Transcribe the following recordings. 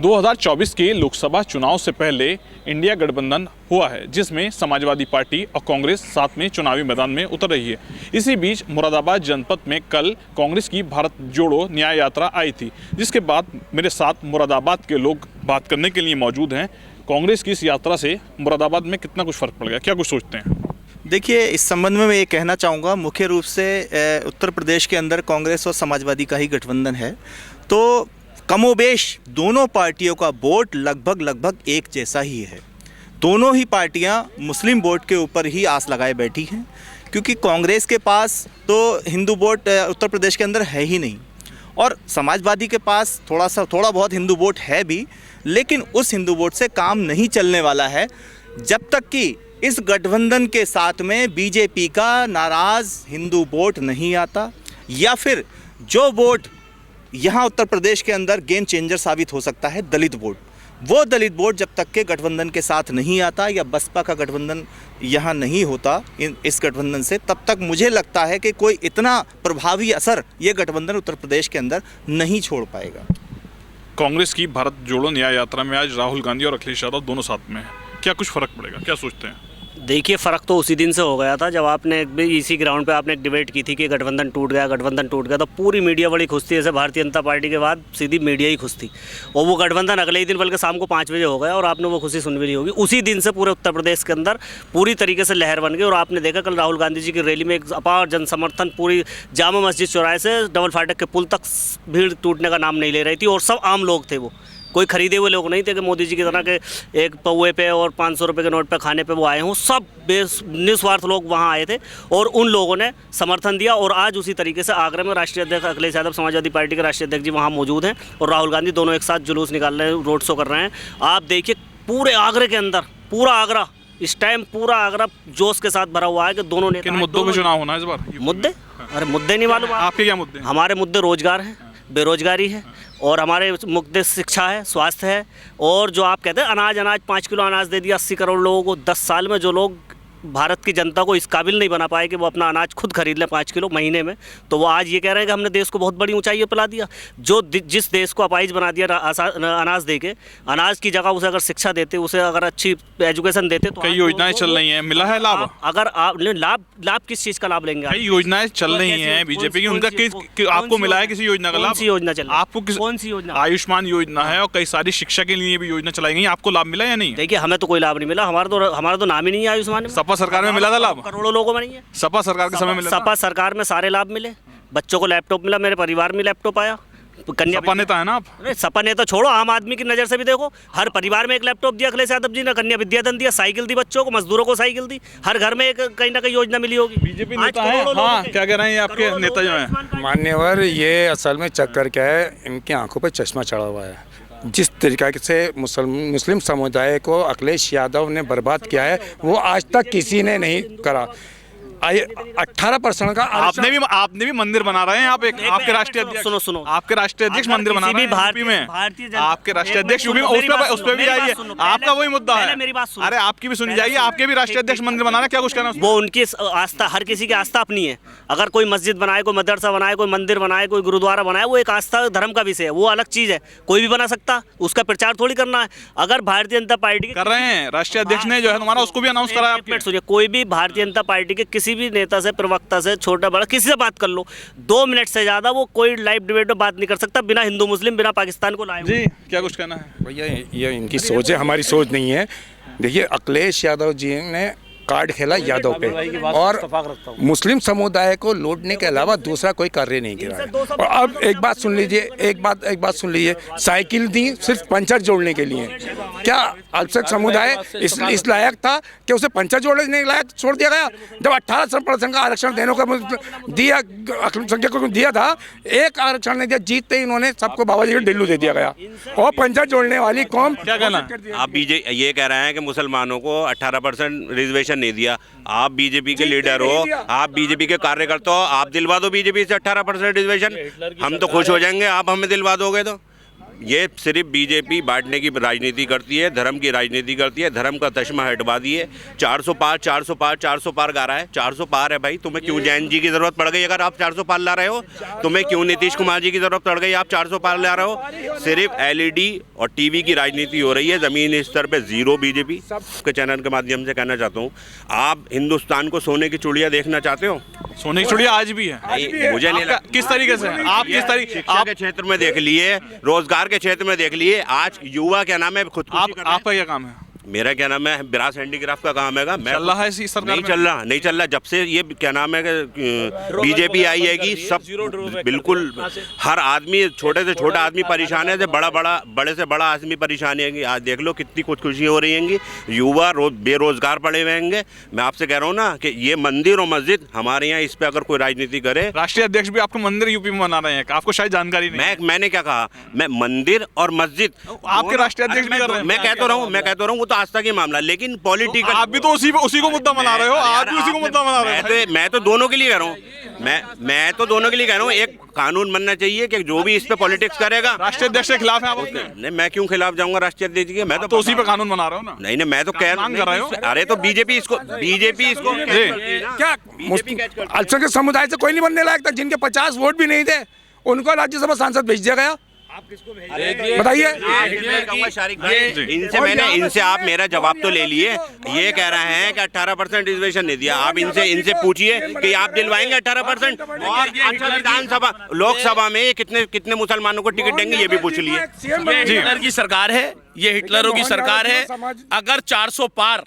2024 के लोकसभा चुनाव से पहले इंडिया गठबंधन हुआ है, जिसमें समाजवादी पार्टी और कांग्रेस साथ में चुनावी मैदान में उतर रही है। इसी बीच मुरादाबाद जनपद में कल कांग्रेस की भारत जोड़ो न्याय यात्रा आई थी, जिसके बाद मेरे साथ मुरादाबाद के लोग बात करने के लिए मौजूद हैं। कांग्रेस की इस यात्रा से मुरादाबाद में कितना कुछ फ़र्क पड़ गया, क्या कुछ सोचते हैं? देखिए, इस संबंध में मैं ये कहना चाहूँगा, मुख्य रूप से उत्तर प्रदेश के अंदर कांग्रेस और समाजवादी का ही गठबंधन है, तो कमोबेश दोनों पार्टियों का वोट लगभग एक जैसा ही है। दोनों ही पार्टियां मुस्लिम वोट के ऊपर ही आस लगाए बैठी हैं, क्योंकि कांग्रेस के पास तो हिंदू वोट उत्तर प्रदेश के अंदर है ही नहीं, और समाजवादी के पास थोड़ा बहुत हिंदू वोट है भी, लेकिन उस हिंदू वोट से काम नहीं चलने वाला है जब तक कि इस गठबंधन के साथ में बीजेपी का नाराज़ हिंदू वोट नहीं आता, या फिर जो वोट यहाँ उत्तर प्रदेश के अंदर गेम चेंजर साबित हो सकता है, दलित वोट, वो दलित वोट जब तक के गठबंधन के साथ नहीं आता या बसपा का गठबंधन यहाँ नहीं होता इस गठबंधन से, तब तक मुझे लगता है कि कोई इतना प्रभावी असर ये गठबंधन उत्तर प्रदेश के अंदर नहीं छोड़ पाएगा। कांग्रेस की भारत जोड़ो न्याय यात्रा में आज राहुल गांधी और अखिलेश यादव दोनों साथ में हैं, क्या कुछ फ़र्क पड़ेगा, क्या सोचते हैं? देखिए, फ़र्क तो उसी दिन से हो गया था जब आपने इसी ग्राउंड पे आपने एक डिबेट की थी कि गठबंधन टूट गया, तो पूरी मीडिया बड़ी खुश थी। जैसे भारतीय जनता पार्टी के बाद सीधी मीडिया ही खुश थी, और वो गठबंधन अगले ही दिन बल्कि शाम को 5 बजे हो गया, और आपने वो खुशी सुन भी नहीं होगी। उसी दिन से पूरे उत्तर प्रदेश के अंदर पूरी तरीके से लहर बन गई, और आपने देखा कल राहुल गांधी जी की रैली में एक अपार जन समर्थन, पूरी जामा मस्जिद चौराहे से डबल फाटक के पुल तक भीड़ टूटने का नाम नहीं ले रही थी, और सब आम लोग थे। वो कोई खरीदे हुए लोग नहीं थे कि मोदी जी की तरह के एक पौवे पे और 500 रुपये के नोट पे खाने पे वो आए हों। सब निस्वार्थ लोग वहाँ आए थे, और उन लोगों ने समर्थन दिया। और आज उसी तरीके से आगरा में राष्ट्रीय अध्यक्ष अखिलेश यादव समाजवादी पार्टी के राष्ट्रीय अध्यक्ष जी वहाँ मौजूद हैं, और राहुल गांधी दोनों एक साथ जुलूस निकाल रहे हैं, रोड शो कर रहे हैं। आप देखिए, पूरे आगरे के अंदर पूरा आगरा इस टाइम पूरा आगरा जोश के साथ भरा हुआ है कि दोनों नेता। किन मुद्दों पे चुनाव होना है इस बार? मुद्दे? अरे मुद्दे नहीं मालूम आपके क्या मुद्दे? हमारे मुद्दे रोजगार हैं, बेरोजगारी है, और हमारे मुद्दे शिक्षा है, स्वास्थ्य है, और जो आप कहते हैं अनाज 5 किलो अनाज दे दिया 80 करोड़ लोगों को 10 साल में। जो लोग भारत की जनता को इस काबिल नहीं बना पाए कि वो अपना अनाज खुद खरीद लें 5 किलो महीने में, तो वो आज ये कह रहे हैं कि हमने देश को बहुत बड़ी ऊंचाइयों पर ला दिया। जो जिस देश को अपाहिज बना दिया अनाज दे के, अनाज की जगह उसे अगर शिक्षा देते, उसे अगर अच्छी एजुकेशन देते, तो कई योजनाएं चल रही हैं, मिला है लाभ? अगर आप लाभ किस चीज़ का लाभ लेंगे? कई योजनाएं चल रही हैं बीजेपी की, उनका आपको मिला है किसी योजना का लाभ? कौन सी योजना चल रही है? आपको कौन सी योजना? आयुष्मान योजना है, और कई सारी शिक्षा के लिए भी योजना चलाई गई, आपको लाभ मिला या नहीं? देखिए, हमें तो कोई लाभ नहीं मिला, हमारा तो नाम ही नहीं है आयुष्मान। सपा सरकार में मिला था लाभ? करोड़ों लोगों में नहीं है। सपा सरकार के समय में सपा सरकार में सारे लाभ मिले, बच्चों को लैपटॉप मिला, मेरे परिवार में लैपटॉप आया। सपा नेता है ना आप? अरे सपा नेता छोड़ो, आम आदमी की नज़र से भी देखो, हर परिवार में एक लैपटॉप दिया अखिलेश यादव जी ने, कन्या विद्याधन दिया, साइकिल दी बच्चों को, मजदूरों को साइकिल दी, हर घर में एक कहीं ना कहीं योजना मिली होगी। बीजेपी नेता है? हाँ, क्या कह रहे हैं ये आपके नेता जो है? मान्यवर, ये असल में चक्कर क्या है, इनकी आंखों पर चश्मा चढ़ा हुआ है। जिस तरीके से मुस्लिम समुदाय को अखिलेश यादव ने बर्बाद किया है, वो आज तक किसी ने नहीं करा। 18% का आपने भी मंदिर बना रहे हैं आप, एक आपके राष्ट्रीय अध्यक्ष सुनो आपके राष्ट्रीय अध्यक्ष मंदिर बना रहे हैं यूपी में, आपके राष्ट्रीय अध्यक्ष यूपी में, उस पर भी आइए, आपका वही मुद्दा है। अरे आपकी भी सुनी जाइए, आपके भी राष्ट्रीय अध्यक्ष मंदिर बना रहे हैं, क्या कुछ कहना? वो उनकी आस्था, हर किसी की आस्था अपनी है। अगर कोई मस्जिद बनाए, कोई मदरसा बनाए, कोई मंदिर बनाए, कोई गुरुद्वारा बनाए, वो एक आस्था धर्म का विषय है, वो अलग चीज़ है, कोई भी बना सकता, उसका प्रचार थोड़ी करना है। अगर भारतीय जनता पार्टी कर रहे हैं, राष्ट्रीय अध्यक्ष ने जो है तुम्हारा उसको भी अनाउंस करा। सुनिए, कोई भी भारतीय जनता पार्टी के किसी भी नेता से, प्रवक्ता से, छोटा बड़ा किसी से बात कर लो, 2 मिनट से ज्यादा वो कोई लाइव डिबेट में बात नहीं कर सकता बिना हिंदू मुस्लिम, बिना पाकिस्तान को लाए। जी, क्या कुछ कहना है? भैया, ये इनकी सोच है, हमारी सोच नहीं है। देखिए, अखिलेश यादव जी ने कार्ड खेला यादव पे, और मुस्लिम समुदाय को लूटने के अलावा दूसरा कोई कार्य नहीं किया। और अब एक बात सुन लीजिए, एक बात सुन लीजिए, साइकिल दी सिर्फ पंचर जोड़ने के लिए। क्या अल्पसंख्यक समुदाय इस लायक था कि उसे पंचर जोड़ने के लायक छोड़ दिया गया? जब 18% का आरक्षण देने का दिया, अल्पसंख्यकों को दिया था, एक आरक्षण नहीं दिया, जीतते ही इन्होंने सबको बाबा जी को डिल्लू दे दिया गया, और पंचर जोड़ने वाली कौम। क्या कहना? आप बीजेपी ये कह रहे हैं कि मुसलमानों को 18% रिजर्वेशन नहीं दिया। आप बीजेपी के लीडर हो, आप बीजेपी के कार्यकर्ता हो, आप दिलवा दो बीजेपी से 18% रिजर्वेशन, हम तो खुश हो जाएंगे। आप हमें दिलवा दोगे तो ये सिर्फ बीजेपी बांटने की राजनीति करती है, धर्म की राजनीति करती है। धर्म का तस्मा हटवा दिए। 400 पार 400 पार 400 पार गा रहा है। 400 पार है भाई, तुम्हें क्यों जैन जी की ज़रूरत पड़ गई? अगर आप 400 पार ला रहे हो, तुम्हें क्यों नीतीश कुमार जी की ज़रूरत पड़ गई? आप 400 पार ला रहे हो। सिर्फ एलईडी और टीवी की राजनीति हो रही है, ज़मीनी स्तर पर जीरो। बीजेपी के चैनल के माध्यम से कहना चाहता हूँ, आप हिंदुस्तान को सोने की चिड़िया देखना चाहते हो? सोने की चिड़िया आज भी है। मुझे नहीं लगता। किस तरीके से आप किस तरीके शिक्षा के क्षेत्र में देख लिए, रोजगार के क्षेत्र में देख लिए, आज युवा क्या नाम है खुदकुशी कर रहे हैं। आपका क्या काम है? मेरा क्या नाम है, विराज हैंडीक्राफ्ट का काम है। मैं चल रहा है इसी सरकार नहीं में? नहीं चल रहा। जब से ये क्या नाम है बीजेपी आई है कि सब बिल्कुल हर आदमी, छोटे से छोटा आदमी परेशान है, बड़े से बड़ा आदमी परेशान है। आज देख लो कितनी खुदकुशी हो रही है। युवा बेरोजगार पड़े हुए हैं। मैं आपसे कह रहा हूँ ना कि ये मंदिर और मस्जिद हमारे यहाँ, इस पे अगर कोई राजनीति करे। राष्ट्रीय अध्यक्ष भी आपको मंदिर यूपी में बना रहे हैं, आपको शायद जानकारी नहीं। मैंने क्या कहा? मैं मंदिर और मस्जिद, आपके राष्ट्रीय अध्यक्ष भी कर रहे हैं। मैं कहता रहा हूँ, आस्था की मामला, लेकिन पॉलिटिकल। आप भी तो उसी को मुद्दा बना रहे हो। आप भी उसी को मुद्दा बना रहे हो। मैं तो दोनों के लिए कह रहा हूँ। मैं तो दोनों के लिए कह रहा हूँ। एक कानून बनना चाहिए कि जो भी इस पे पॉलिटिक्स करेगा। राष्ट्रीय अध्यक्ष के खिलाफ है आप? नहीं, मैं क्यों खिलाफ जाऊंगा राष्ट्रीय अध्यक्ष के? मैं तो उसी पे कानून बना रहे हो ना? नहीं, मैं तो कह रहा हूँ। अरे तो बीजेपी इसको क्या अल्पसंख्यक समुदाय से कोई नहीं बनने लायक था? जिनके 50 वोट भी नहीं थे, उनको राज्यसभा सांसद भेज दिया गया। बताइए। इनसे आप मेरा जवाब तो ले लिए। ये कह रहे हैं कि 18% रिजर्वेशन नहीं दिया। आप इनसे पूछिए कि आप दिलवाएंगे 18%? और विधानसभा लोकसभा में ये कितने मुसलमानों को टिकट देंगे, ये भी पूछ लिए। ये हिटलर की सरकार है, ये हिटलरों की सरकार है। अगर 400 पार,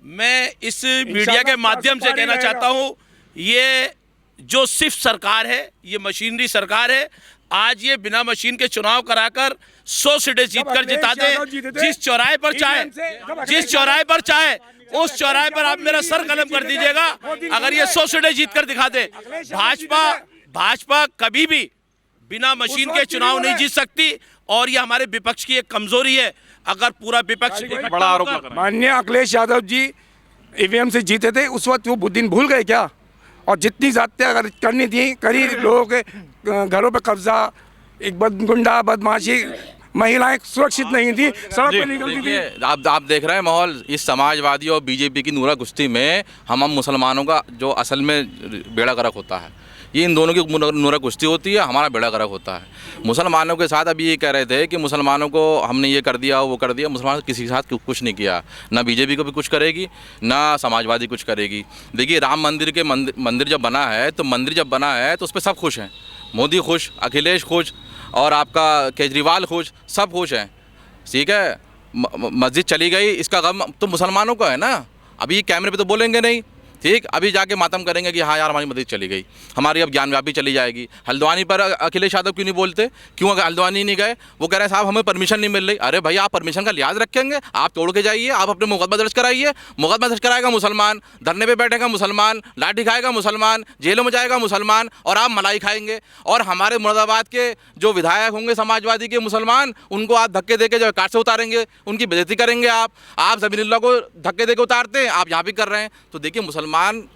मैं इस मीडिया के माध्यम से कहना चाहता हूँ, ये जो सिर्फ सरकार है, ये मशीनरी सरकार है। आज ये बिना मशीन के चुनाव कराकर 100 सीटें जीतकर जिता दे। जिस चौराहे पर चाहे उस चौराहे पर आप मेरा सर कलम कर दीजिएगा, अगर ये 100 सीटें जीतकर दिखा दे। भाजपा कभी भी बिना मशीन के चुनाव नहीं जीत सकती, और ये हमारे विपक्ष की एक कमजोरी है। अगर पूरा विपक्ष बड़ा आरोप लग रहा है। माननीय अखिलेश यादव जी ईवीएम से जीते थे, उस वक्त वो दिन भूल गए क्या? और जितनी जातियाँ अगर करनी थी करी। लोगों के घरों पे कब्जा, एक गुंडा बदमाशी, महिलाएं सुरक्षित नहीं थी, सड़क पे निकलती थी। आप देख रहे हैं माहौल, इस समाजवादी और बीजेपी की नूरा कुश्ती में हम मुसलमानों का जो असल में बेड़ा गर्क होता है, ये इन दोनों की नूरा कुश्ती होती है, हमारा बेड़ा गर्क होता है। मुसलमानों के साथ अभी ये कह रहे थे कि मुसलमानों को हमने ये कर दिया, वो कर दिया। मुसलमानों किसी के साथ कुछ नहीं किया, ना बीजेपी को भी कुछ करेगी, ना समाजवादी कुछ करेगी। देखिए, राम मंदिर के मंदिर जब बना है तो उस पर सब खुश हैं। मोदी खुश, अखिलेश खुश, और आपका केजरीवाल खुश, सब खुश हैं। ठीक है, मस्जिद चली गई, इसका गम तो मुसलमानों का है ना। अभी कैमरे पे तो बोलेंगे नहीं, ठीक। अभी जाके मातम करेंगे कि हाँ यार हमारी मस्जिद चली गई, हमारी अब ज्ञान व्यापी चली जाएगी। हल्द्वानी पर अखिलेश यादव क्यों नहीं बोलते? क्यों हल्द्वानी नहीं गए? वो कह रहे हैं साहब हमें परमिशन नहीं मिल रही। अरे भैया, आप परमिशन का लिहाज रखेंगे, आप तोड़ के जाइए, आप अपने मुकदमा दर्ज कराइए। मुकदमा दर्ज कराएगा मुसलमान, धरने पे बैठेगा मुसलमान, लाठी खाएगा मुसलमान, जेलों में जाएगा मुसलमान, और आप मलाई खाएंगे। और हमारे मुरादाबाद के जो विधायक होंगे समाजवादी के मुसलमान, उनको आप धक्के दे के जो कार से उतारेंगे, उनकी बेइज्जती करेंगे। आप ज़मीनुल्लाह को धक्के दे के उतारते हैं, आप यहाँ भी कर रहे हैं। तो देखिए, मुसलमान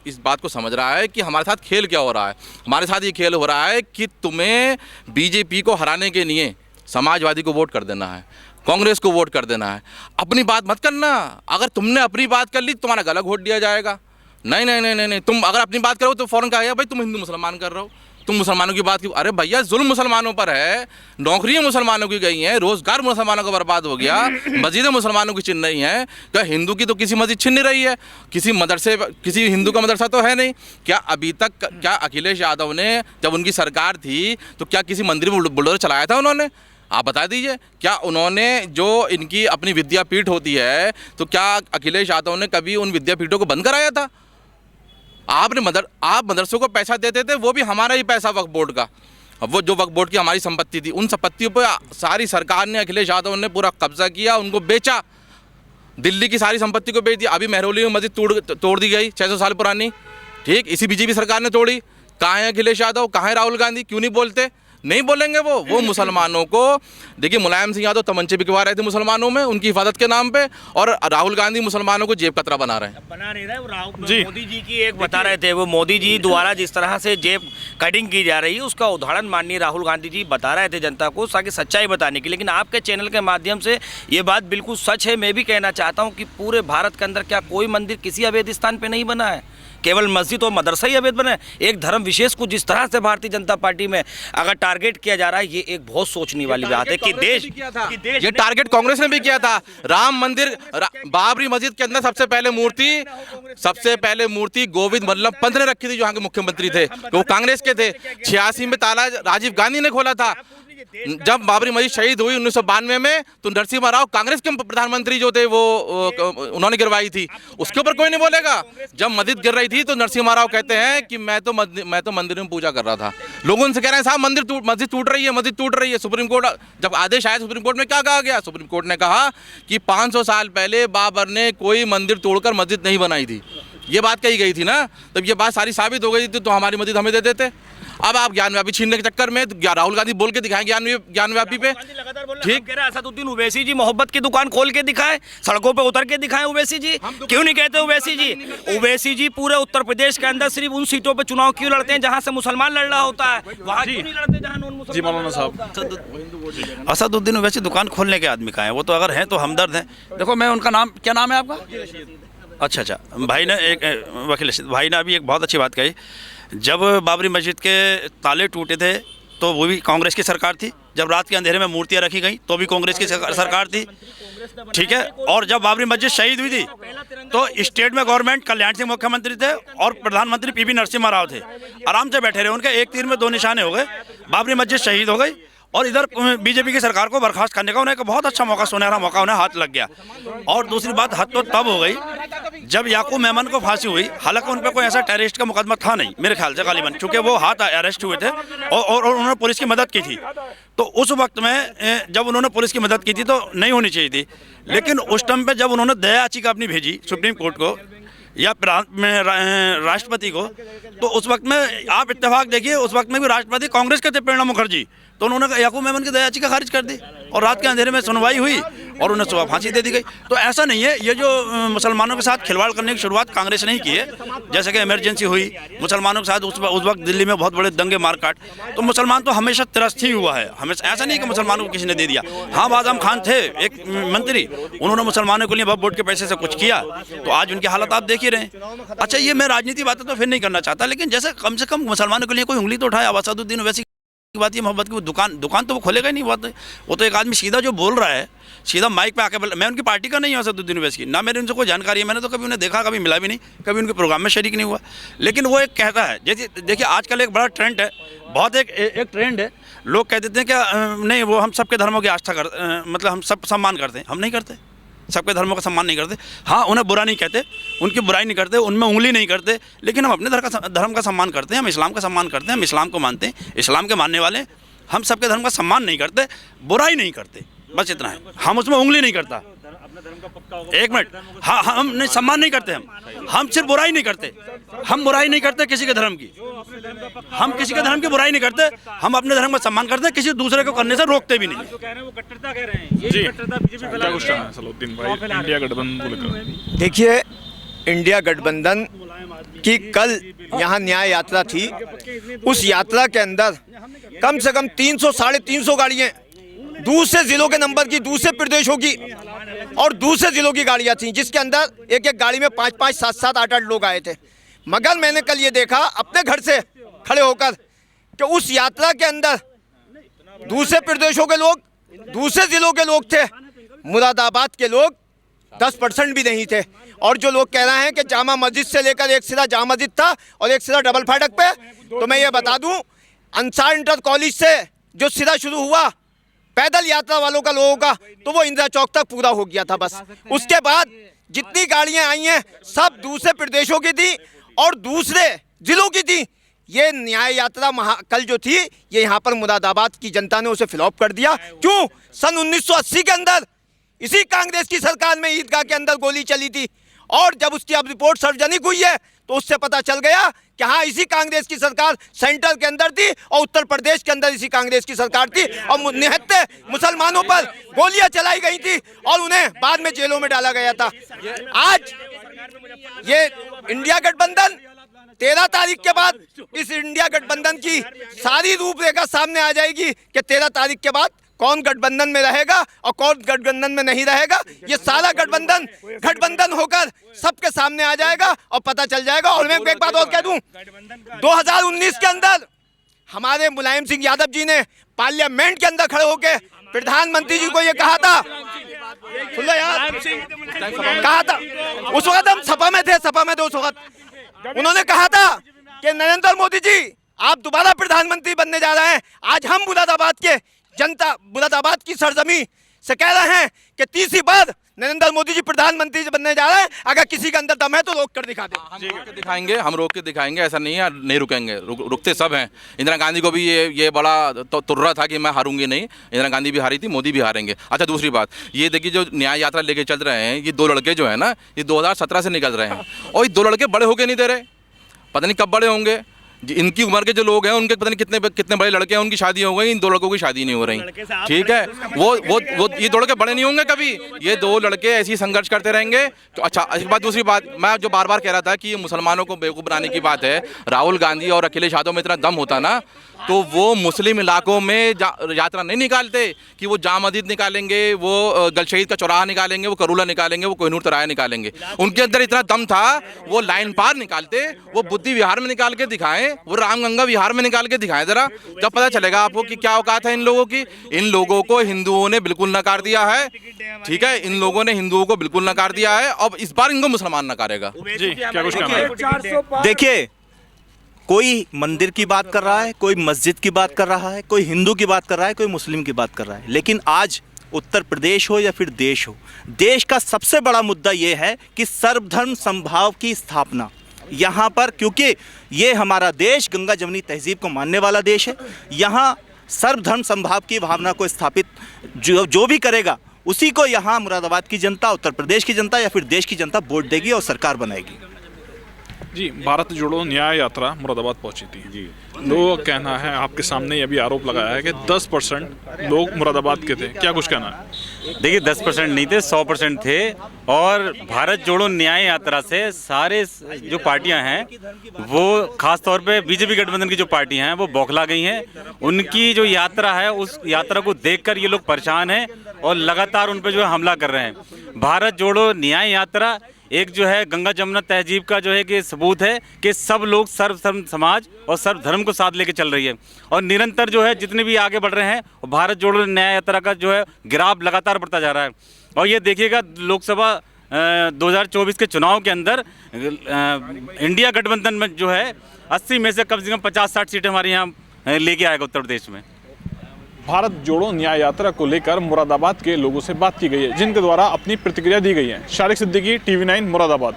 इस बात को समझ रहा है कि हमारे साथ खेल क्या हो रहा है। हमारे साथ ये खेल हो रहा है कि तुम्हें बीजेपी को हराने के लिए समाजवादी को वोट कर देना है, कांग्रेस को वोट कर देना है, अपनी बात मत करना। अगर तुमने अपनी बात कर ली, तुम्हारा गलत वोट दिया जाएगा। नहीं नहीं नहीं नहीं, तुम अगर अपनी बात करो तो फ़ौरन कहेगा भाई तुम हिंदू मुसलमान कर रहे हो, तुम मुसलमानों की बात क्यों? अरे भैया, जुल्म मुसलमानों पर है, नौकरियां मुसलमानों की गई हैं, रोजगार मुसलमानों का बर्बाद हो गया, मस्जिदें मुसलमानों की छिन रही हैं। क्या हिंदू की तो किसी मस्जिद छिन नहीं रही है? किसी हिंदू का मदरसा तो है नहीं। क्या अभी तक क्या अखिलेश यादव ने, जब उनकी सरकार थी, तो क्या किसी मंदिर में बुलडोजर चलाया था उन्होंने? आप बता दीजिए। क्या उन्होंने, जो इनकी अपनी विद्यापीठ होती है, तो क्या अखिलेश यादव ने कभी उन विद्यापीठों को बंद कराया था? आप मदरसों को पैसा देते थे, वो भी हमारा ही पैसा, वक्फ बोर्ड का। वो जो वक्फ बोर्ड की हमारी संपत्ति थी, उन संपत्तियों पर सारी सरकार ने, अखिलेश यादव ने पूरा कब्जा किया, उनको बेचा, दिल्ली की सारी संपत्ति को बेच दिया। अभी मेहरौली में मस्जिद तोड़ दी गई, 600 साल पुरानी, ठीक। इसी बीजेपी सरकार ने तोड़ी। कहाँ है अखिलेश यादव, कहाँ है राहुल गांधी? क्यों नहीं बोलते? नहीं बोलेंगे वो मुसलमानों को, देखिए मुलायम सिंह यादव तमंचे बिकवा रहे थे मुसलमानों में उनकी हिफाजत के नाम पे, और राहुल गांधी मुसलमानों को जेब कतरा बना रहे हैं। बना नहीं रहे वो जी। मोदी जी की एक बता रहे थे, वो मोदी जी द्वारा जिस तरह से जेब कटिंग की जा रही है उसका उदाहरण माननीय राहुल गांधी जी बता रहे थे जनता को, ताकि सच्चाई बताने की। लेकिन आपके चैनल के माध्यम से ये बात बिल्कुल सच है। मैं भी कहना चाहता हूँ कि पूरे भारत के अंदर क्या कोई मंदिर किसी अवैध स्थान पर नहीं बना है, केवल मस्जिद और मदरसा ही अवैध बना है। एक धर्म विशेष को जिस तरह से भारतीय जनता पार्टी में अगर टारगेट किया जा रहा है, ये एक बहुत सोचने वाली बात है कि देश ये टारगेट कांग्रेस ने भी किया था। राम मंदिर, बाबरी मस्जिद के अंदर सबसे पहले मूर्ति गोविंद वल्लभ पंत ने रखी थी, जो यहाँ के मुख्यमंत्री थे, वो कांग्रेस के थे। 86 में ताला राजीव गांधी ने खोला था। जब बाबरी मस्जिद शहीद हुई 1992 में, तो नरसिम्हा राव कांग्रेस के प्रधानमंत्री जो थे वो उन्होंने गिरवाई थी, उसके ऊपर कोई नहीं बोलेगा। जब मस्जिद गिर रही थी तो नरसिम्हा राव कहते हैं कि मैं तो मंदिर में पूजा कर रहा था। लोग उनसे कह रहे हैं साहब मस्जिद टूट रही है। सुप्रीम कोर्ट जब आदेश आया, सुप्रीम कोर्ट में क्या कहा गया? सुप्रीम कोर्ट ने कहा कि 500 साल पहले बाबर ने कोई मंदिर तोड़कर मस्जिद नहीं बनाई थी, ये बात कही गई थी ना। तब ये बात सारी साबित हो गई थी, तो हमारी मस्जिद हमें दे देते। अब आप ज्ञानव्यापी छीनने के चक्कर में राहुल गांधी बोल के दिखाएं ज्ञानव्यापी पे, ठीक। असदुद्दीन ओवैसी जी मोहब्बत की दुकान खोल के दिखाए, सड़कों पे उतर के दिखाए ओवैसी जी। क्यों नहीं कहते ओवैसी जी पूरे उत्तर प्रदेश के अंदर सिर्फ उन सीटों पे चुनाव क्यों लड़ते हैं जहां से मुसलमान लड़ रहा होता है, वहां क्यों नहीं लड़ते जहां नॉन मुसलमान? जी मौलाना साहब, असदुद्दीन ओवैसी दुकान खोलने के आदमी का है, वो तो अगर हैं तो हमदर्द हैं। देखो मैं उनका नाम, क्या नाम है आपका? अच्छा, भाई ने एक वकील रशीद भाई ने अभी एक बहुत अच्छी बात कही। जब बाबरी मस्जिद के ताले टूटे थे तो वो भी कांग्रेस की सरकार थी। जब रात के अंधेरे में मूर्तियां रखी गई तो भी कांग्रेस की सरकार थी, ठीक है। और जब बाबरी मस्जिद शहीद हुई थी तो स्टेट में गवर्नमेंट कल्याण सिंह मुख्यमंत्री थे और प्रधानमंत्री पीवी नरसिम्हा राव थे, आराम से बैठे रहे। उनके एक तीर में 2 निशाने हो गए, बाबरी मस्जिद शहीद हो गई और इधर बीजेपी की सरकार को बर्खास्त करने का उन्हें एक बहुत अच्छा मौका, सुनहरा मौका उन्हें हाथ लग गया। और दूसरी बात, हद तो तब हो गई जब याकूब मेमन को फांसी हुई। हालांकि उन पर कोई ऐसा टेररिस्ट का मुकदमा था नहीं मेरे ख्याल से गालिबन, क्योंकि वो हाथ अरेस्ट हुए थे और उन्होंने पुलिस की मदद की थी। तो उस वक्त में जब उन्होंने पुलिस की मदद की थी तो नहीं होनी चाहिए थी। लेकिन उस टाइम पर जब उन्होंने दया याचिका अपनी भेजी सुप्रीम कोर्ट को या राष्ट्रपति को, तो उस वक्त में आप इत्तेफाक देखिए, उस वक्त में भी राष्ट्रपति कांग्रेस के थे, प्रणब मुखर्जी। तो उन्होंने याकूब मेमन की दया याचिका खारिज कर दी और रात के अंधेरे में सुनवाई हुई और उन्हें सुबह फांसी दे दी गई। तो ऐसा नहीं है, ये जो मुसलमानों के साथ खिलवाड़ करने की शुरुआत कांग्रेस ने ही की है। जैसे कि इमरजेंसी हुई मुसलमानों के साथ, उस वक्त दिल्ली में बहुत बड़े दंगे मारकाट, तो मुसलमान तो हमेशा त्रस्त ही हुआ है, हमेशा। ऐसा नहीं कि मुसलमानों को किसी ने दे दिया। हाँ, आजम खान थे एक मंत्री, उन्होंने मुसलमानों के लिए वक्फ बोर्ड के पैसे से कुछ किया, तो आज उनकी हालत आप देख ही रहे हैं। अच्छा, ये मैं राजनीति बातें तो फिर नहीं करना चाहता, लेकिन जैसे कम से कम मुसलमानों के लिए कोई उंगली तो उठाया। असदुद्दीन ओवैसी की बात ये मोहब्बत की, वो दुकान तो वो खोलेगा ही नहीं। वो तो एक आदमी सीधा जो बोल रहा है, सीधा माइक पे आके बोल। मैं उनकी पार्टी का नहीं हूँ असदुद्दीन ओवैसी की, ना मेरे उनसे कोई जानकारी है, मैंने तो कभी उन्हें देखा, कभी मिला भी नहीं, कभी उनके प्रोग्राम में शरीक नहीं हुआ। लेकिन वो एक कहता है, जैसे देखिए आजकल एक बड़ा ट्रेंड है, बहुत एक ट्रेंड है, लोग कह देते हैं क्या नहीं वो हम सबके धर्मों की आस्था मतलब हम सब सम्मान करते हैं। हम नहीं करते, सबके धर्मों का सम्मान नहीं करते। हाँ, उन्हें बुरा नहीं कहते, उनकी बुराई नहीं करते, उनमें उंगली नहीं करते, लेकिन हम अपने धर्म का सम्मान करते हैं। हम इस्लाम का सम्मान करते हैं, हम इस्लाम को मानते हैं, इस्लाम के मानने वाले। हम सबके धर्म का सम्मान नहीं करते, बुराई नहीं करते, बस इतना है। हम उसमें उंगली नहीं करता। एक मिनट, हाँ, हम नहीं सम्मान नहीं करते, हम सिर्फ बुराई नहीं करते। हम बुराई नहीं करते किसी के धर्म की, हम किसी के धर्म की बुराई नहीं करते, हम अपने धर्म का सम्मान करते हैं, किसी दूसरे को करने से रोकते भी नहीं। जी क्या कुछ कहना है सलाउद्दीन भाई इंडिया गठबंधन को लेकर? देखिए, इंडिया गठबंधन की कल यहाँ न्याय यात्रा थी। उस यात्रा के अंदर कम से कम 300 साढ़े 300 गाड़ियाँ दूसरे जिलों के नंबर की, दूसरे प्रदेशों की और दूसरे जिलों की गाड़ियाँ थीं, जिसके अंदर एक गाड़ी में 5-5, 7-7, 8-8 लोग आए थे। मगर मैंने कल ये देखा अपने घर से खड़े होकर कि उस यात्रा के अंदर दूसरे प्रदेशों के लोग, दूसरे जिलों के लोग थे, मुरादाबाद के लोग 10% भी नहीं थे। और जो लोग कह रहे हैं कि जामा मस्जिद से लेकर एक सीधा जामा मस्जिद था और एक सीधा डबल फाटक पे, तो मैं ये बता दूं, अंसार इंटर कॉलेज से जो सीधा शुरू हुआ पैदल यात्रा वालों का, लोगों का, तो वो इंदिरा चौक तक पूरा हो गया था बस। उसके बाद जितनी गाड़ियां आई हैं सब दूसरे प्रदेशों की थी और दूसरे जिलों की थी। ये न्याय यात्रा कल जो थी, ये यहाँ पर मुरादाबाद की जनता ने उसे फ्लॉप कर दिया। क्यों? सन 1980 के अंदर इसी कांग्रेस की सरकार में ईदगाह के अंदर गोली चली थी और जब उसकी अब रिपोर्ट सार्वजनिक हुई है तो उससे पता चल गया कि हाँ इसी कांग्रेस की सरकार सेंट्रल के अंदर थी और उत्तर प्रदेश के अंदर इसी कांग्रेस की सरकार थी और निहत्ते मुसलमानों पर गोलियां चलाई गई थी और उन्हें बाद में जेलों में डाला गया था। आज ये इंडिया गठबंधन 13 तारीख के बाद इस इंडिया गठबंधन की सारी रूपरेखा सामने आ जाएगी कि 13 तारीख के बाद कौन गठबंधन में रहेगा और कौन गठबंधन में नहीं रहेगा। ये सारा गठबंधन होकर सबके सामने आ जाएगा और पता चल जाएगा। और मैं एक बात और कह दूं, 2019 के अंदर हमारे मुलायम सिंह यादव जी ने पार्लियामेंट के अंदर खड़े होकर प्रधानमंत्री जी को ये कहा था, सुन लो यार, कहा था उस वक्त हम सपा में थे उस वक्त उन्होंने कहा था कि नरेंद्र मोदी जी आप दोबारा प्रधानमंत्री बनने जा रहे हैं। आज हम मुरादाबाद की सरजमी से कह रहे हैं कि तीसरी बार नरेंद्र मोदी जी प्रधानमंत्री बनने जा रहे हैं। अगर किसी के अंदर दम है तो रोक कर दिखा दे। हम रोक के दिखाएंगे, ऐसा नहीं है, नहीं रुकेंगे, रुकते सब हैं। इंदिरा गांधी को भी ये बड़ा तुर्रा था कि मैं हारूंगी नहीं। इंदिरा गांधी भी हारी थी, मोदी भी हारेंगे। अच्छा, दूसरी बात ये देखिए, जो न्याय यात्रा लेके चल रहे हैं ये 2 लड़के जो है ना, ये 2017 से निकल रहे हैं और ये 2 लड़के बड़े होके नहीं दे रहे, पता नहीं कब बड़े होंगे। इनकी उम्र के जो लोग हैं उनके पता नहीं कितने बड़े लड़के हैं, उनकी शादी हो गई, इन 2 लड़कों की शादी नहीं हो रही। ठीक है, वो ये 2 लड़के बड़े नहीं होंगे कभी, ये 2 लड़के ऐसे ही संघर्ष करते रहेंगे। तो अच्छा, एक बात, दूसरी बात, मैं जो बार बार कह रहा था कि ये मुसलमानों को बेवकूफ़ बनाने की बात है। राहुल गांधी और अखिलेश यादव में इतना दम होता ना तो वो मुस्लिम इलाकों में यात्रा नहीं निकालते कि वो जाम मस्जिद निकालेंगे, वो गलशहीद का चौराहा निकालेंगे, वो करूला निकालेंगे, वो कोहिनूर तिराया निकालेंगे। उनके अंदर इतना दम था, वो लाइन पार निकालते, वो बुद्धि विहार में निकाल के दिखाएं, वो रामगंगा विहार में निकाल के दिखाएं। जरा जब पता चलेगा आपको कि क्या औकात है इन लोगों की। इन लोगों को हिंदुओं ने बिल्कुल नकार दिया है। ठीक है, इन लोगों ने हिंदुओं को बिल्कुल नकार दिया है। अब इस बार इनको मुसलमान नकारेगा। जी, क्या कुछ कहना है? देखिए, कोई मंदिर की बात कर रहा है, कोई मस्जिद की बात कर रहा है, कोई हिंदू की बात कर रहा है, कोई मुस्लिम की बात कर रहा है, लेकिन आज उत्तर प्रदेश हो या फिर देश हो, देश का सबसे बड़ा मुद्दा ये है कि सर्वधर्म समभाव की स्थापना यहाँ पर, क्योंकि ये हमारा देश गंगा जमुनी तहजीब को मानने वाला देश है। यहाँ सर्वधर्म समभाव की भावना को स्थापित जो भी करेगा उसी को यहाँ मुरादाबाद की जनता, उत्तर प्रदेश की जनता या फिर देश की जनता वोट देगी और सरकार बनाएगी। जी, भारत जोड़ो न्याय यात्रा मुरादाबाद पहुंची थी। जी, लोगों का कहना है, आपके सामने ये भी आरोप लगाया है कि 10% लोग मुरादाबाद के थे, क्या कुछ कहना है? देखिए, 10% नहीं थे, 100% थे। और भारत जोड़ो न्याय यात्रा से सारे जो पार्टियां हैं वो खास तौर पे बीजेपी गठबंधन की जो पार्टियां हैं वो बौखला गई हैं। उनकी जो यात्रा है उस यात्रा को देखकर ये लोग परेशान हैं और लगातार उन पर जो है हमला कर रहे हैं। भारत जोड़ो न्याय यात्रा एक जो है गंगा जमुना तहजीब का जो है कि सबूत है कि सब लोग सर्वधर्म समाज और सर्वधर्म को साथ लेके चल रही है और निरंतर जो है जितने भी आगे बढ़ रहे हैं भारत जोड़ो न्याय यात्रा का जो है गिराव लगातार बढ़ता जा रहा है। और ये देखिएगा, लोकसभा 2024 के चुनाव के अंदर इंडिया गठबंधन में जो है 80 में से कम 50-60 सीटें हमारे यहाँ लेके आएगा उत्तर प्रदेश में। भारत जोड़ो न्याय यात्रा को लेकर मुरादाबाद के लोगों से बात की गई है, जिनके द्वारा अपनी प्रतिक्रिया दी गई है। शारिक सिद्दीकी, TV9 मुरादाबाद।